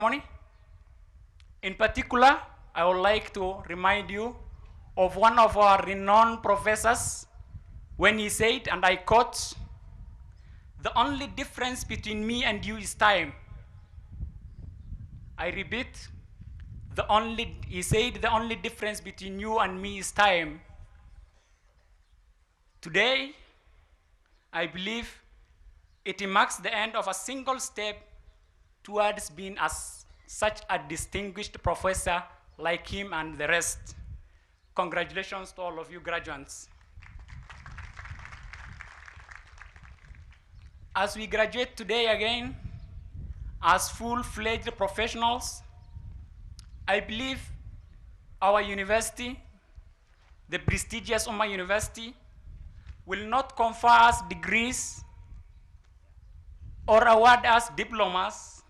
ceremony. In particular, I would like to remind you of one of our renowned professors when he said, and I quote, "The only difference between me and you is time." I repeat, he said, the only difference between you and me is time. Today, I believe it marks the end of a single step towards being such a distinguished professor like him and the rest. Congratulations to all of you graduates. As we graduate today again, as full-fledged professionals, I believe our university, the prestigious Umma University, will not confer us degrees or award us diplomas,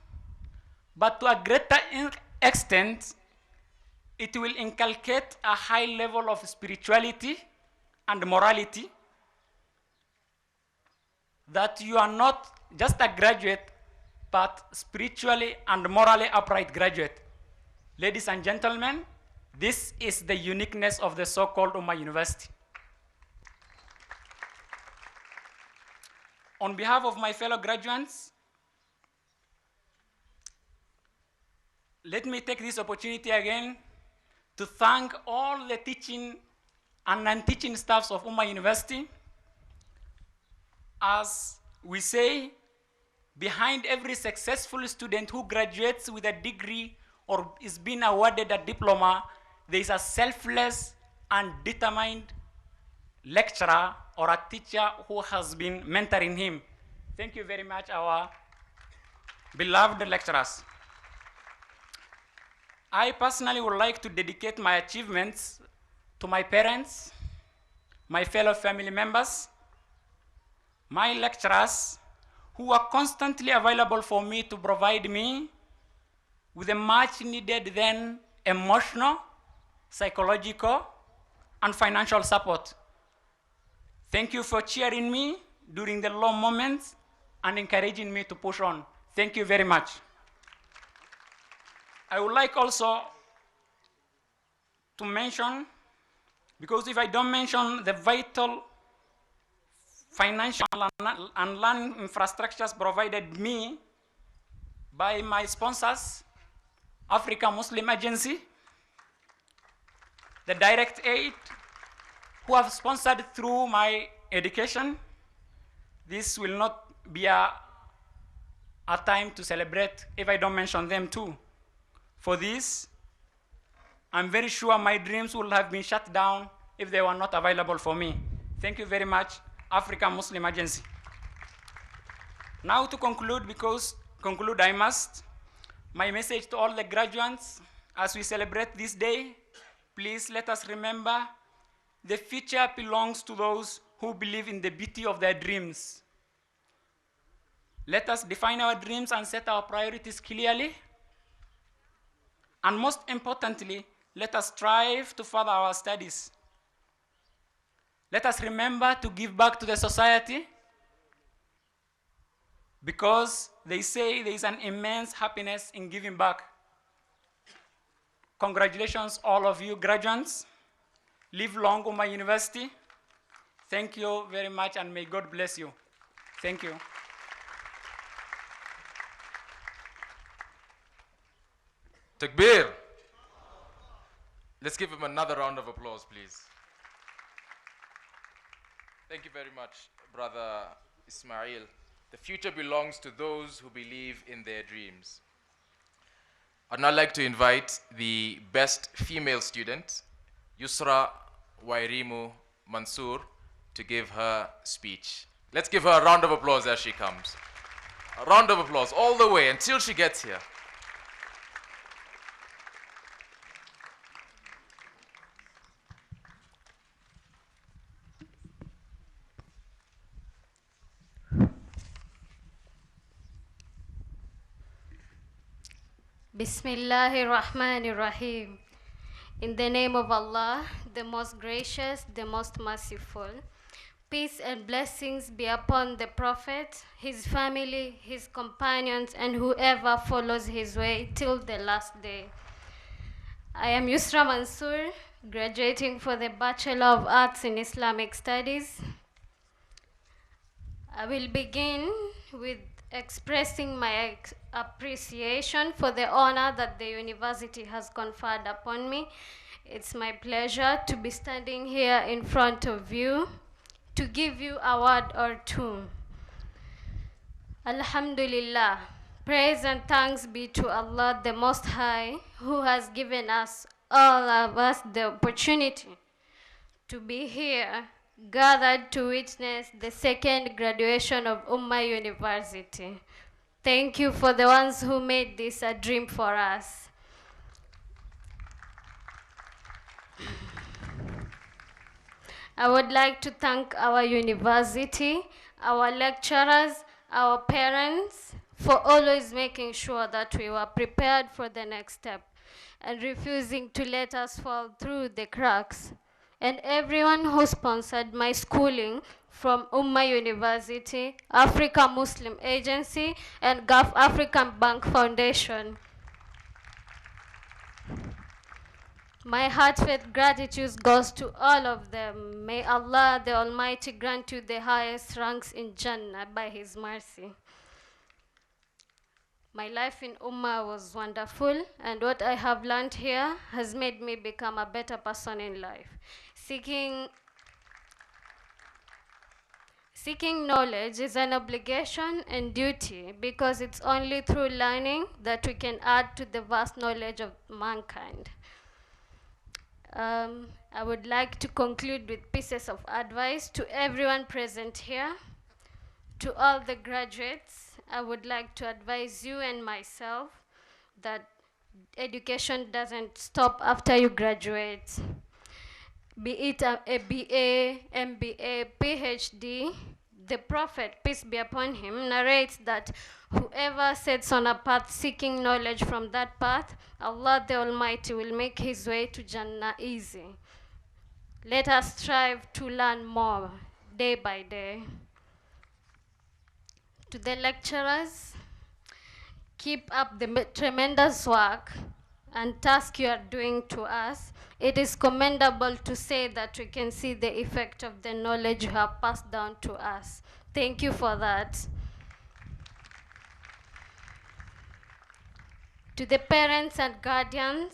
but to a greater extent, it will inculcate a high level of spirituality and morality, that you are not just a graduate, but spiritually and morally upright graduate. Ladies and gentlemen, this is the uniqueness of the so-called Umma University. On behalf of my fellow graduates, let me take this opportunity again to thank all the teaching and non-teaching staffs of Umma University. As we say, behind every successful student who graduates with a degree or is being awarded a diploma, there is a selfless and determined lecturer or a teacher who has been mentoring him. Thank you very much, our beloved lecturers. I personally would like to dedicate my achievements to my parents, my fellow family members, my lecturers, who are constantly available for me to provide me with a much needed then emotional, psychological, and financial support. Thank you for cheering me during the low moments and encouraging me to push on. Thank you very much. I would like also to mention, because if I don't mention the vital financial and land infrastructures provided me by my sponsors, Africa Muslim Agency, the direct aid, who have sponsored through my education, this will not be a time to celebrate if I don't mention them too. For this, I'm very sure my dreams would have been shut down if they were not available for me. Thank you very much, Africa Muslim Agency. Now to conclude, because conclude I must, my message to all the graduates as we celebrate this day, please let us remember the future belongs to those who believe in the beauty of their dreams. Let us define our dreams and set our priorities clearly. And most importantly, let us strive to further our studies. Let us remember to give back to the society, because they say there is an immense happiness in giving back. Congratulations, all of you graduates. Live long, Umma University. Thank you very much, and may God bless you. Thank you. Takbir. Let's give him another round of applause, please. Thank you very much, Brother Ismail. The future belongs to those who believe in their dreams. I'd now like to invite the best female student, Yusra Wairimu Mansour, to give her speech. Let's give her a round of applause as she comes. A round of applause all the way until she gets here. Bismillahir Rahmanir Rahim. In the name of Allah, the most gracious, the most merciful. Peace and blessings be upon the Prophet, his family, his companions, and whoever follows his way till the last day. I am Yusra Mansour, graduating for the Bachelor of Arts in Islamic Studies. I will begin with expressing my appreciation for the honor that the university has conferred upon me. It's my pleasure to be standing here in front of you to give you a word or two. Alhamdulillah, praise and thanks be to Allah the Most High, who has given us, all of us, the opportunity to be here, gathered to witness the second graduation of Umma University. Thank you for the ones who made this a dream for us. I would like to thank our university, our lecturers, our parents for always making sure that we were prepared for the next step and refusing to let us fall through the cracks. And everyone who sponsored my schooling from Umma University, Africa Muslim Agency, and Gulf African Bank Foundation. My heartfelt gratitude goes to all of them. May Allah the Almighty grant you the highest ranks in Jannah by His mercy. My life in Ummah was wonderful, and what I have learned here has made me become a better person in life. Seeking knowledge is an obligation and duty because it's only through learning that we can add to the vast knowledge of mankind. I would like to conclude with pieces of advice to everyone present here. To all the graduates, I would like to advise you and myself that education doesn't stop after you graduate. Be it a BA, MBA, PhD, the Prophet, peace be upon him, narrates that whoever sets on a path seeking knowledge from that path, Allah the Almighty will make his way to Jannah easy. Let us strive to learn more day by day. To the lecturers, keep up the tremendous work and task you are doing to us. It is commendable to say that we can see the effect of the knowledge you have passed down to us. Thank you for that. To the parents and guardians,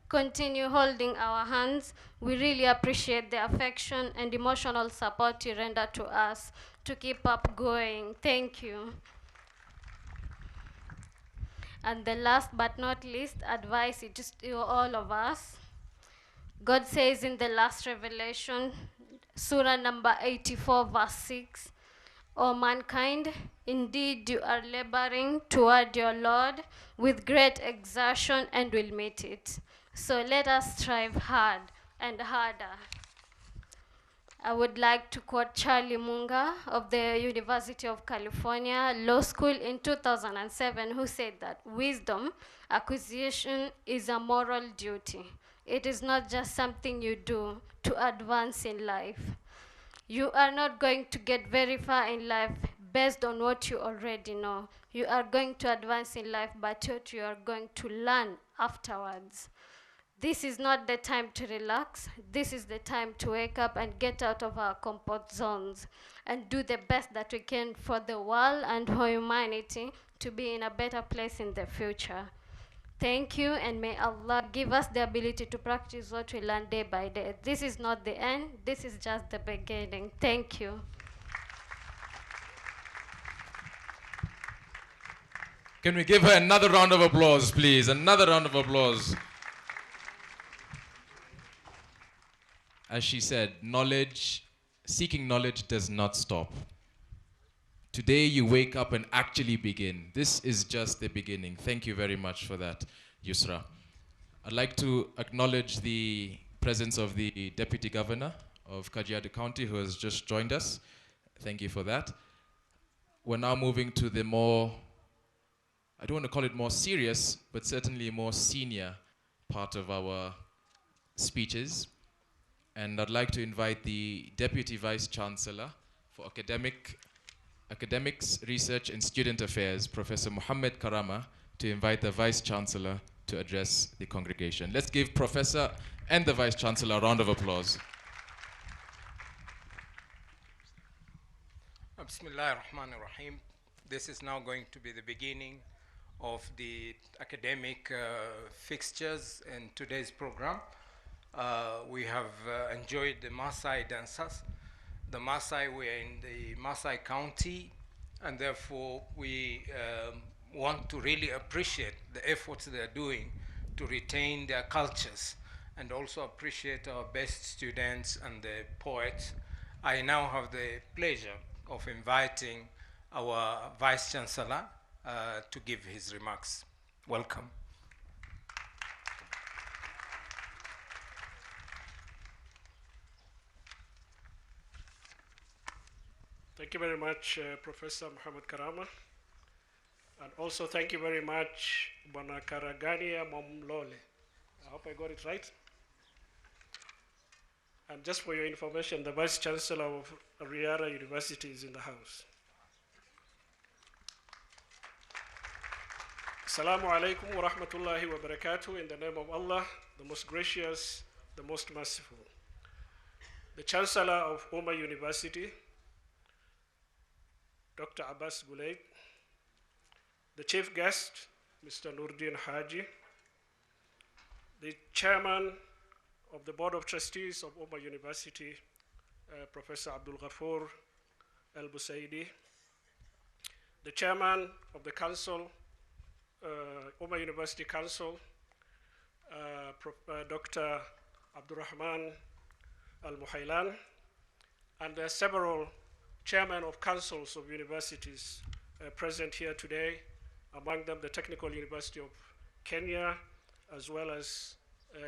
continue holding our hands. We really appreciate the affection and emotional support you render to us to keep up going. Thank you. And the last but not least, advice it is to all of us. God says in the last revelation, Surah number 84, verse 6, O mankind, indeed you are laboring toward your Lord with great exertion and will meet it. So let us strive hard and harder. I would like to quote Charlie Munger of the University of California Law School in 2007, who said that wisdom acquisition is a moral duty. It is not just something you do to advance in life. You are not going to get very far in life based on what you already know. You are going to advance in life by what you are going to learn afterwards. This is not the time to relax. This is the time to wake up and get out of our comfort zones and do the best that we can for the world and for humanity to be in a better place in the future. Thank you, and may Allah give us the ability to practice what we learn day by day. This is not the end. This is just the beginning. Thank you. Can we give her another round of applause, please? Another round of applause. As she said, seeking knowledge does not stop. Today you wake up and actually begin. This is just the beginning. Thank you very much for that, Yusra. I'd like to acknowledge the presence of the Deputy Governor of Kajiado County who has just joined us. Thank you for that. We're now moving to the more, I don't want to call it more serious, but certainly more senior part of our speeches. And I'd like to invite the Deputy Vice Chancellor for Academics, Research and Student Affairs, Professor Mohammed Karama, to invite the Vice Chancellor to address the congregation. Let's give Professor and the Vice Chancellor a round of applause. Bismillah ar-Rahman ar-Rahim. This is now going to be the beginning of the academic fixtures in today's program. We have enjoyed the Maasai dancers. The Maasai were in the Maasai County, and therefore we want to really appreciate the efforts they're doing to retain their cultures, and also appreciate our best students and the poets. I now have the pleasure of inviting our Vice Chancellor to give his remarks. Welcome. Thank you very much, Professor Muhammad Karama. And also thank you very much, Bwana Karagania Momlole. I hope I got it right. And just for your information, the Vice Chancellor of Riara University is in the house. Assalamu alaikum wa rahmatullahi wa barakatuh. In the name of Allah, the most gracious, the most merciful. The Chancellor of Umma University, Dr. Abbas Gulaid, the Chief Guest, Mr. Nurdin Haji, the Chairman of the Board of Trustees of Umma University, Professor Abdul Ghafoor El Busaidi, the Chairman of the Council, Umma University Council, Dr. Abdurrahman Al Muhailan, and there are several chairmen of councils of universities present here today, among them the Technical University of Kenya, as well as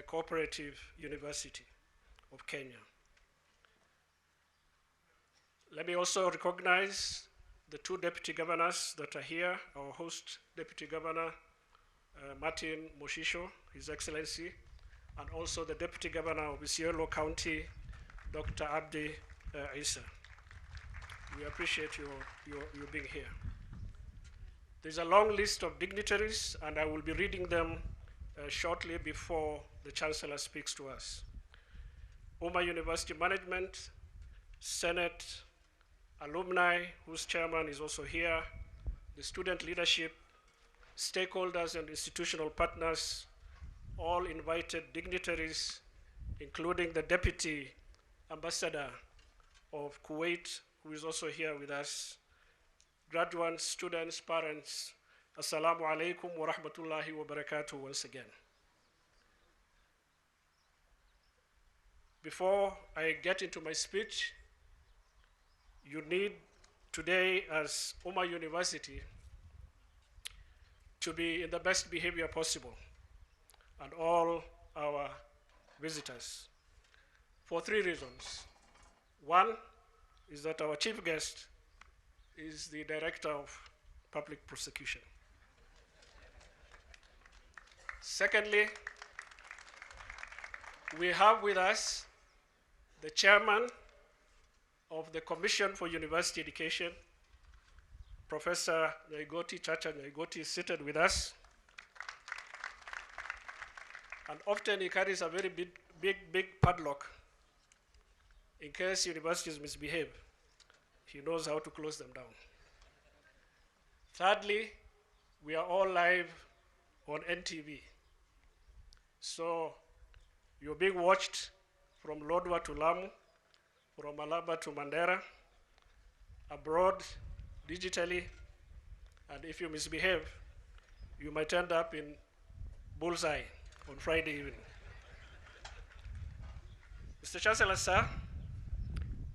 Cooperative University of Kenya. Let me also recognize the two deputy governors that are here, our host Deputy Governor Martin Moshisho, His Excellency, and also the Deputy Governor of Isiolo County, Dr. Abdi Isa. We appreciate you being here. There's a long list of dignitaries, and I will be reading them shortly before the Chancellor speaks to us. Umma University Management, Senate, alumni, whose chairman is also here, the student leadership, stakeholders and institutional partners, all invited dignitaries, including the Deputy Ambassador of Kuwait, who is also here with us, graduates, students, parents, Assalamu alaikum wa rahmatullahi wa barakatuh once again. Before I get into my speech, you need today as Umma University to be in the best behavior possible, and all our visitors, for three reasons. One is that our chief guest is the Director of Public Prosecution. Secondly, we have with us the Chairman of the Commission for University Education, Professor Nyaigoti Chacha Nyaigoti, is seated with us. And often he carries a very big padlock in case universities misbehave. He knows how to close them down. Thirdly, we are all live on NTV. So you're being watched from Lodwar to Lamu, from Malaba to Mandera, abroad, digitally, and if you misbehave, you might end up in bullseye on Friday evening. Mr. Chancellor, sir,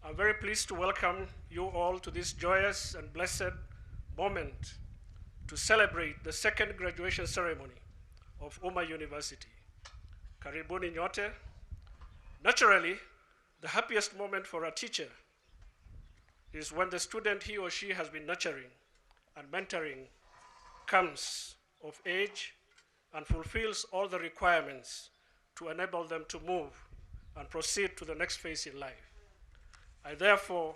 I'm very pleased to welcome you all to this joyous and blessed moment to celebrate the second graduation ceremony of Umma University. Karibuni nyote. Naturally, the happiest moment for a teacher is when the student he or she has been nurturing and mentoring comes of age and fulfills all the requirements to enable them to move and proceed to the next phase in life. I therefore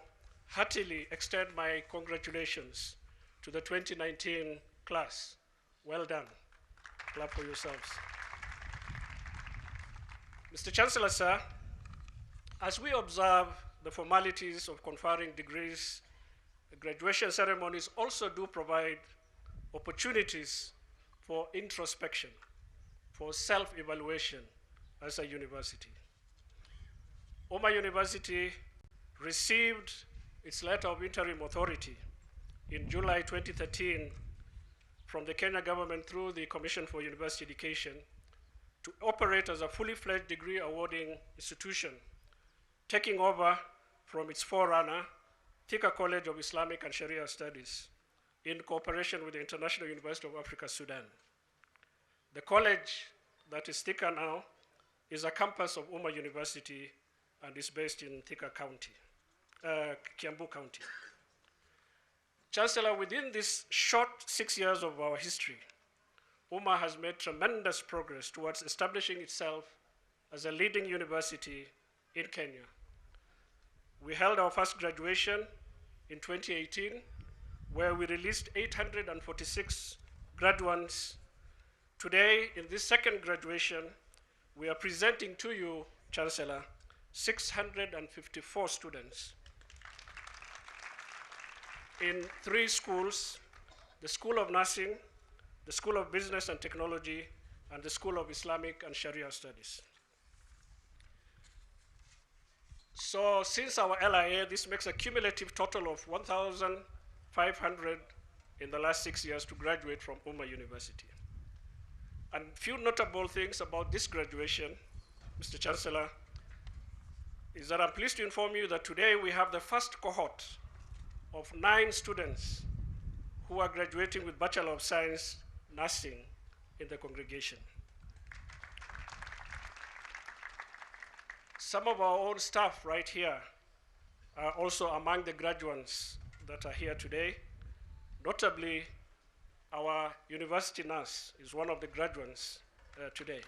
heartily extend my congratulations to the 2019 class. Well done. Clap for yourselves. Mr. Chancellor, sir, as we observe the formalities of conferring degrees, the graduation ceremonies also do provide opportunities for introspection, for self-evaluation as a university. Umma University received its letter of interim authority in July 2013 from the Kenya government through the Commission for University Education to operate as a fully fledged degree awarding institution, taking over from its forerunner, Thika College of Islamic and Sharia Studies, in cooperation with the International University of Africa, Sudan. The college that is Thika now is a campus of Umma University and is based in Thika County, Kiambu County. Chancellor, within this short 6 years of our history, Umma has made tremendous progress towards establishing itself as a leading university in Kenya. We held our first graduation in 2018, where we released 846 graduates. Today, in this second graduation, we are presenting to you, Chancellor, 654 students in 3 schools: the School of Nursing, the School of Business and Technology, and the School of Islamic and Sharia Studies. So since our LIA, this makes a cumulative total of 1,500 in the last 6 years to graduate from Umma University. And few notable things about this graduation, Mr. Chancellor, is that I'm pleased to inform you that today we have the first cohort of 9 students who are graduating with Bachelor of Science Nursing in the congregation. Some of our own staff right here are also among the graduates that are here today. Notably, our university nurse is one of the graduates today.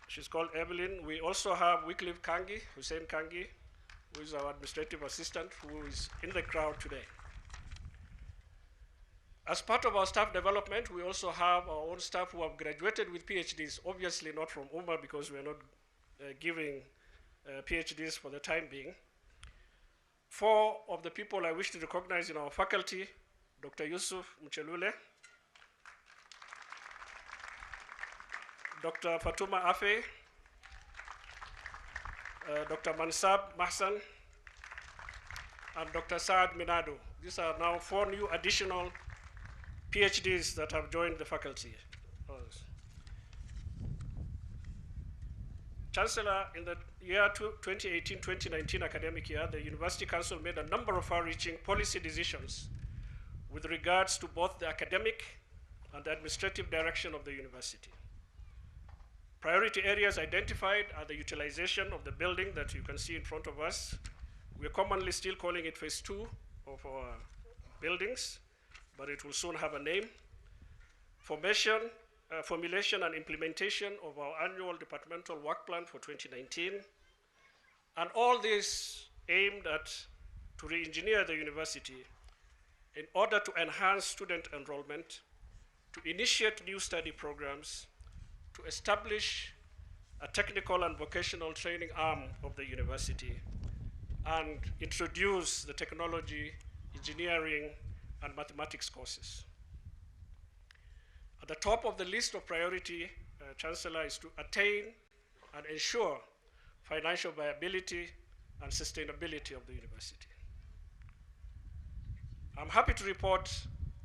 She's called Evelyn. We also have Wycliffe Kangi, Hussein Kangi, who is our administrative assistant, who is in the crowd today. As part of our staff development, we also have our own staff who have graduated with PhDs, obviously not from Umma because we are not giving PhDs for the time being. 4 of the people I wish to recognize in our faculty: Dr. Yusuf Mchelule, Dr. Fatuma Afe, Dr. Mansab Mahsan, and Dr. Saad Minado. These are now 4 new additional PhDs that have joined the faculty. Chancellor, in the year 2018-2019 academic year, the University Council made a number of far-reaching policy decisions with regards to both the academic and the administrative direction of the university. Priority areas identified are the utilization of the building that you can see in front of us. We're commonly still calling it phase 2 of our buildings, but it will soon have a name. Formulation and implementation of our annual departmental work plan for 2019. And all this aimed at to re-engineer the university in order to enhance student enrollment, to initiate new study programs, to establish a technical and vocational training arm of the university, and introduce the technology, engineering, and mathematics courses. At the top of the list of priority, Chancellor, is to attain and ensure financial viability and sustainability of the university. I'm happy to report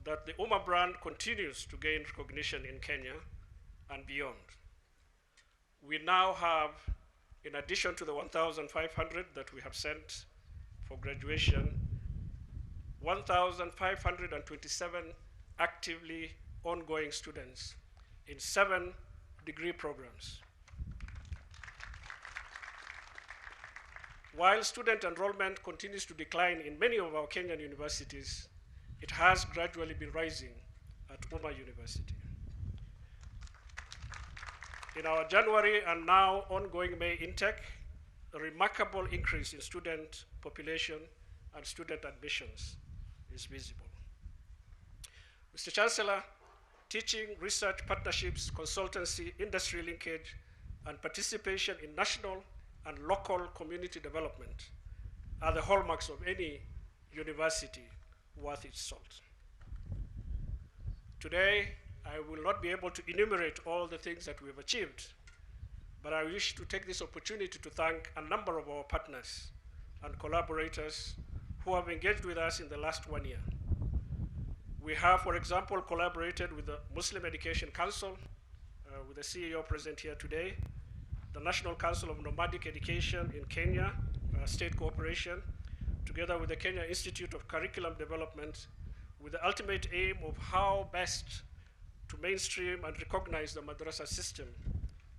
that the Umma brand continues to gain recognition in Kenya and beyond. We now have, in addition to the 1,500 that we have sent for graduation, 1,527 actively ongoing students in 7 degree programs. While student enrollment continues to decline in many of our Kenyan universities, it has gradually been rising at Umma University. In our January and now ongoing May intake, a remarkable increase in student population and student admissions is visible. Mr. Chancellor, teaching, research, partnerships, consultancy, industry linkage, and participation in national and local community development are the hallmarks of any university worth its salt. Today, I will not be able to enumerate all the things that we have achieved, but I wish to take this opportunity to thank a number of our partners and collaborators who have engaged with us in the last 1 year. We have, for example, collaborated with the Muslim Education Council, with the CEO present here today, the National Council of Nomadic Education in Kenya, state cooperation, together with the Kenya Institute of Curriculum Development, with the ultimate aim of how best to mainstream and recognize the madrasa system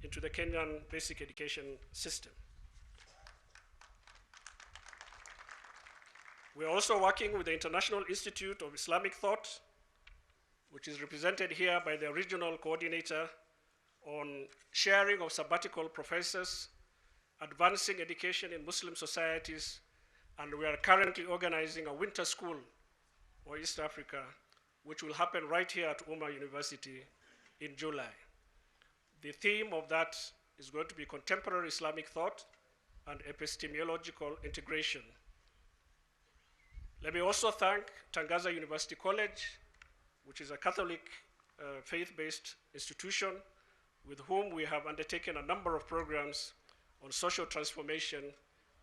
into the Kenyan basic education system. We are also working with the International Institute of Islamic Thought, which is represented here by the regional coordinator, on sharing of sabbatical professors, advancing education in Muslim societies, and we are currently organizing a winter school for East Africa, which will happen right here at Umma University in July. The theme of that is going to be contemporary Islamic thought and epistemological integration. Let me also thank Tangaza University College, which is a Catholic faith-based institution with whom we have undertaken a number of programs on social transformation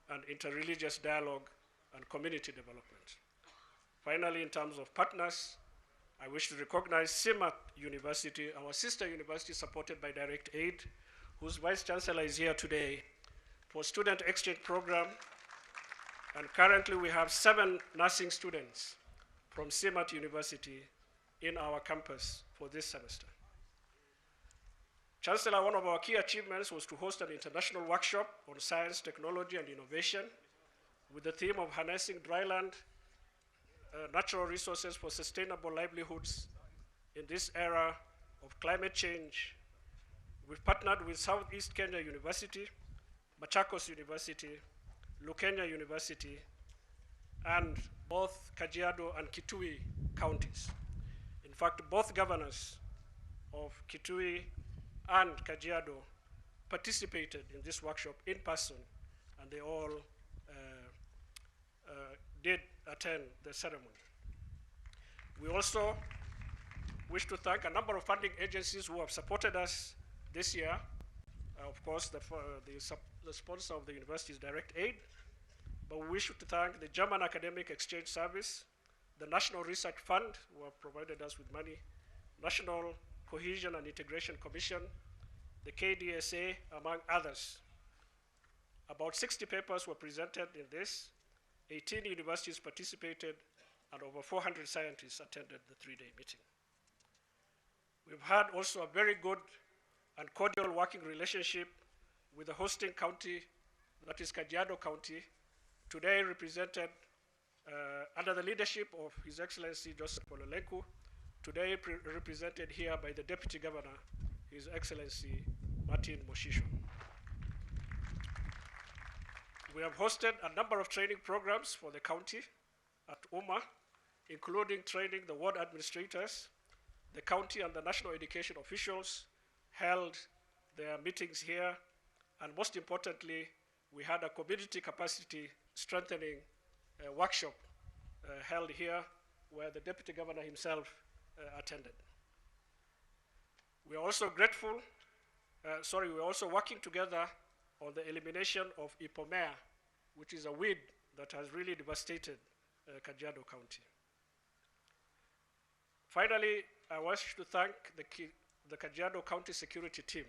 and interreligious dialogue and community development. Finally, in terms of partners, I wish to recognize CIMAT University, our sister university supported by Direct Aid, whose Vice Chancellor is here today, for student exchange program. And currently we have 7 nursing students from CIMAT University in our campus for this semester. Chancellor, one of our key achievements was to host an international workshop on science, technology, and innovation with the theme of harnessing dryland natural resources for sustainable livelihoods in this era of climate change. We've partnered with Southeast Kenya University, Machakos University, Lukenya University, and both Kajiado and Kitui counties. In fact, both governors of Kitui and Kajiado participated in this workshop in person, and they all did attend the ceremony. We also wish to thank a number of funding agencies who have supported us this year. Of course, the sponsor of the university is Direct Aid, but we wish to thank the German Academic Exchange Service, the National Research Fund, who have provided us with money, National Cohesion and Integration Commission, the KDSA, among others. About 60 papers were presented in this, 18 universities participated, and over 400 scientists attended the 3-day meeting. We've had also a very good and cordial working relationship with the hosting county, that is Kajiado County, today represented under the leadership of His Excellency Joseph Pololenku, today represented here by the Deputy Governor, His Excellency Martin Moshisho. We have hosted a number of training programs for the county at Umma, including training the ward administrators. The county and the national education officials held their meetings here, and most importantly, we had a community capacity strengthening workshop held here where the Deputy Governor himself attended. We are also grateful, we're also working together on the elimination of Ipomea, which is a weed that has really devastated Kajiado County. Finally, I wish to thank the Kajiado County security team.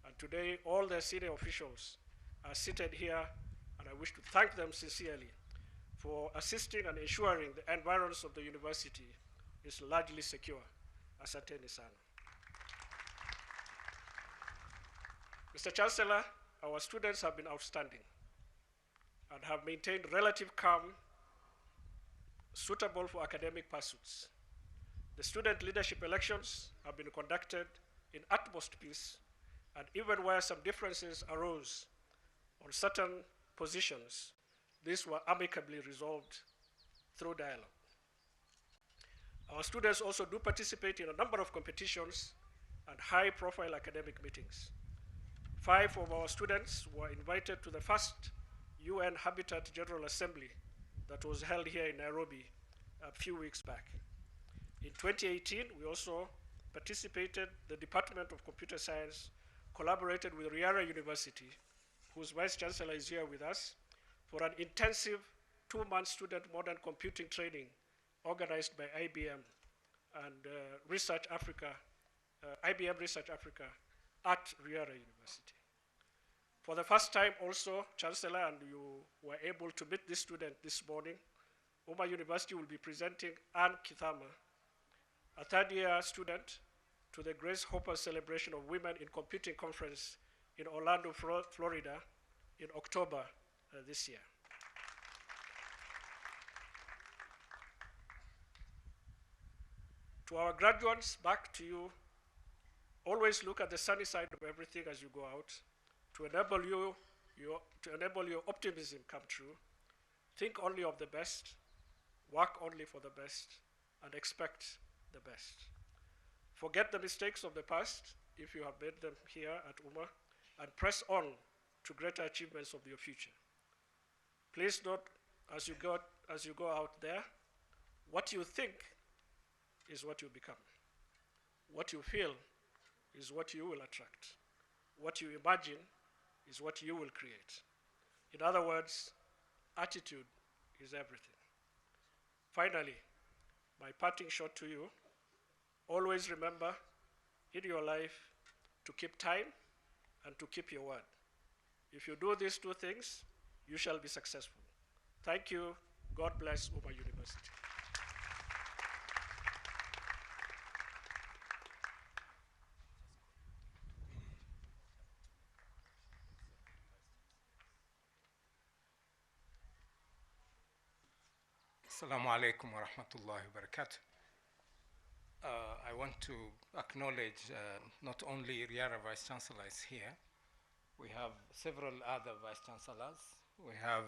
And today, all their senior officials are seated here, and I wish to thank them sincerely for assisting and ensuring the environs of the university is largely secure. Asanteni sana. Mr. Chancellor, our students have been outstanding and have maintained relative calm suitable for academic pursuits. The student leadership elections have been conducted in utmost peace, and even where some differences arose on certain positions, these were amicably resolved through dialogue. Our students also do participate in a number of competitions and high-profile academic meetings. 5 of our students were invited to the first UN Habitat General Assembly that was held here in Nairobi a few weeks back. In 2018, we also participated. The Department of Computer Science collaborated with Riara University, whose Vice Chancellor is here with us, for an intensive 2-month student modern computing training organized by IBM and Research Africa, IBM Research Africa at Riara University. For the first time also, Chancellor, and you were able to meet this student this morning, Umma University will be presenting Anne Kithama, a third-year student, to the Grace Hopper Celebration of Women in Computing Conference in Orlando, Florida, in October this year. To our graduates, back to you. Always look at the sunny side of everything as you go out. To enable your optimism come true, think only of the best, work only for the best, and expect the best. Forget the mistakes of the past, if you have made them here at Umma, and press on to greater achievements of your future. Please note, as you go out there, what you think is what you become. What you feel is what you will attract. What you imagine is what you will create. In other words, attitude is everything. Finally, my parting shot to you, always remember in your life to keep time and to keep your word. If you do these 2 things, you shall be successful. Thank you. God bless Umma University. Assalamu alaikum wa rahmatullahi wa barakatuh. I want to acknowledge not only Riara Vice Chancellor is here, we have several other Vice Chancellors. We have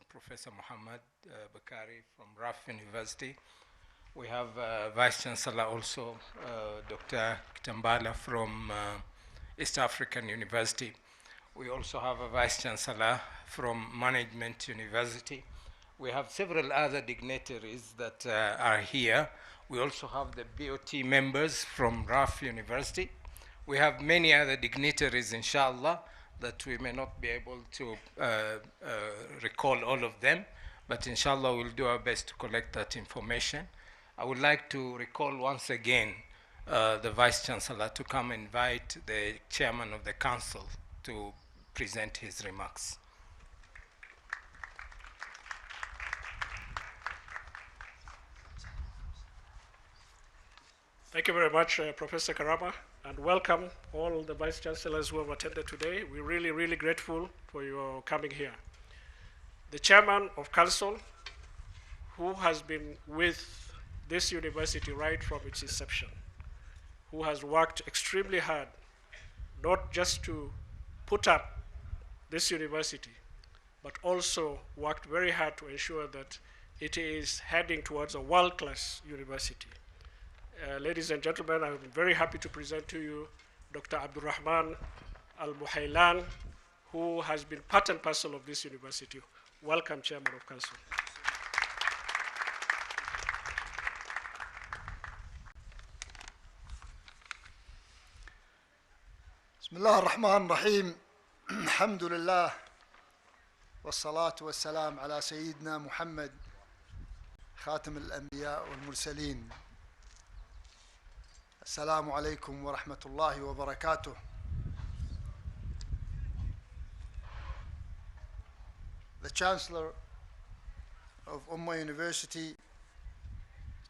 Professor Muhammad Bakari from RAF University. We have Vice Chancellor also, Dr. Kitambala from East African University. We also have a Vice Chancellor from Management University. We have several other dignitaries that are here. We also have the BOT members from RAF University. We have many other dignitaries, inshallah, that we may not be able to recall all of them, but inshallah we'll do our best to collect that information. I would like to recall once again the Vice Chancellor to come invite the Chairman of the Council to present his remarks. Thank you very much, Professor Karama, and welcome all the Vice Chancellors who have attended today. We're really, really grateful for your coming here. The Chairman of Council, who has been with this university right from its inception, who has worked extremely hard, not just to put up this university, but also worked very hard to ensure that it is heading towards a world-class university. Ladies and gentlemen, I'm very happy to present to you Dr. Abdurrahman Al-Muhaylan, who has been part and parcel of this university. Welcome, Chairman of Council. بسم الله الرحمن الرحيم الحمد لله والصلاة والسلام على سيدنا محمد خاتم الأنبياء والمرسلين. السلام عليكم ورحمة الله وبركاته. The Chancellor of Umma University,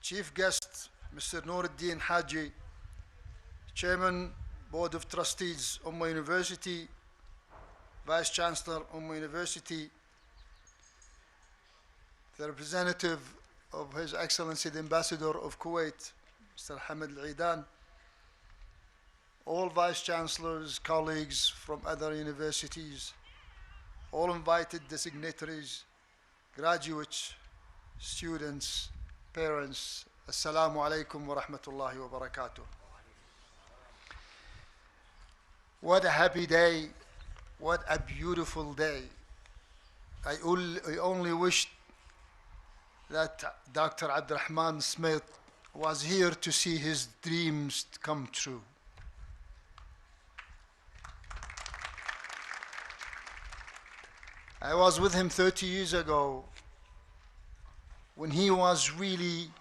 Chief Guest Mr. Nuruddin Haji, Chairman Board of Trustees Umma University, Vice Chancellor Umma University, the representative of His Excellency the Ambassador of Kuwait, Mr. Hamid Al-Aidan, all Vice Chancellors, colleagues from other universities, all invited designatories, graduates, students, parents, Assalamu alaikum wa rahmatullahi wa barakatuh. What a happy day, what a beautiful day. I only wish that Dr. Abdurrahman Smith was here to see his dreams come true. I was with him 30 years ago when he was really